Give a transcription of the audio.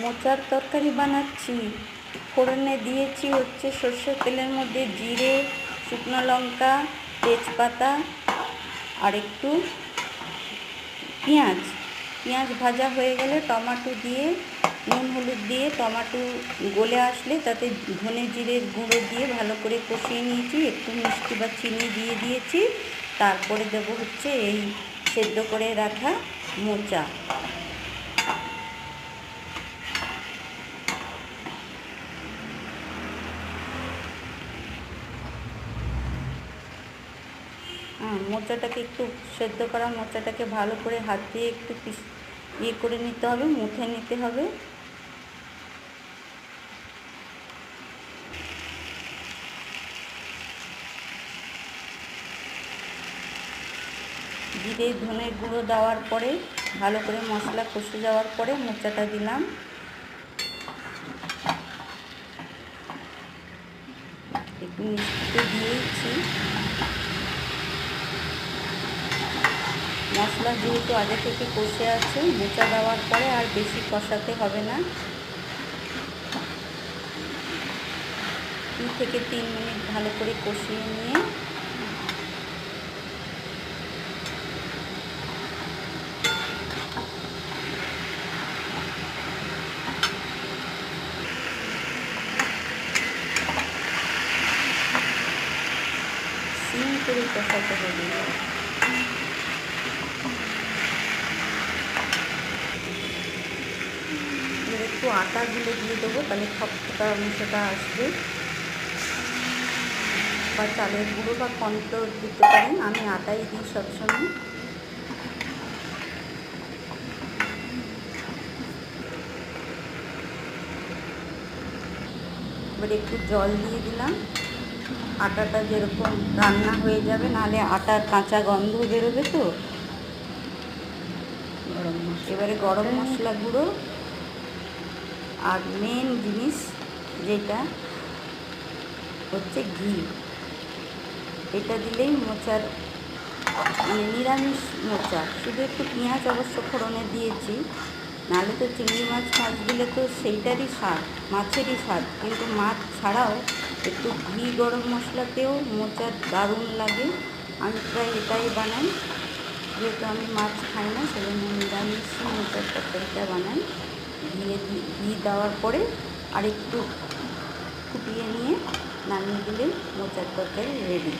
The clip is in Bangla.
মোচার তরকারি বানাচ্ছি। ফোড়নে দিয়েছি হচ্ছে সর্ষের তেলের মধ্যে জিরে, শুকনো লঙ্কা, তেজপাতা আর একটু পেঁয়াজ। পেঁয়াজ ভাজা হয়ে গেলে টমেটো দিয়ে নুন হলুদ দিয়ে টমেটো গলে আসলে তাতে ধনে জিরের গুঁড়ো দিয়ে ভালো করে কষিয়ে নিয়েছি। একটু মিষ্টি বা চিনি দিয়ে দিয়েছি। তারপরে দেবো হচ্ছে এই সেদ্ধ করে রাখা মোচা। মোচাটাকে একটু সেদ্ধ করা মোচাটাকে ভালো করে হাত দিয়ে একটু করে নিতে হবে, মুথে নিতে হবে। জিরে ধনের গুঁড়ো দেওয়ার পরে ভালো করে মশলা কষে যাওয়ার পরে মোচাটা দিলাম। একটু মিষ্টিতে দিয়েছি। মশলা যেহেতু আগে থেকে কষে আছে, মোচা দেওয়ার পরে আর বেশি কষাতে হবে না। 2 থেকে 3 মিনিট ভালো করে কষিয়ে নিয়ে সিম করে কষাতে হবে। একটু আটা গুলে দিয়ে দেবো, তাহলে খপখপা অংশটা আসবে। বা চালের গুঁড়ো বা কর্নফ্লোর দিতে পারেন, আমি আটাই দিই সবসময়। এবার একটু জল দিয়ে দিলাম। আটাটা যেরকম রান্না হয়ে যাবে, নাহলে আটার কাঁচা গন্ধ বেরোবে। তো এবারে গরম মশলা গুঁড়ো আর মেন জিনিস যেটা হচ্ছে ঘি, এটা দিলেই মোচার মানে নিরামিষ মোচা। শুধু একটু পেঁয়াজ অবশ্য ফোড়নে দিয়েছি, নাহলে তো চিংড়ি মাছ দিলে তো সেইটারই স্বাদ, মাছেরই স্বাদ। কিন্তু মাছ ছাড়াও একটু ঘি গরম মশলাতেও মোচার দারুণ লাগে। আমি প্রায় এটাই বানাই, যেহেতু আমি মাছ খাই না, সেজন্য নিরামিষ মোচার তরকারিটা বানাই। ঘি দেওয়ার পরে আর একটু ফুটিয়ে নিয়ে নামিয়ে দিলে মোচার তরকারি রেডি।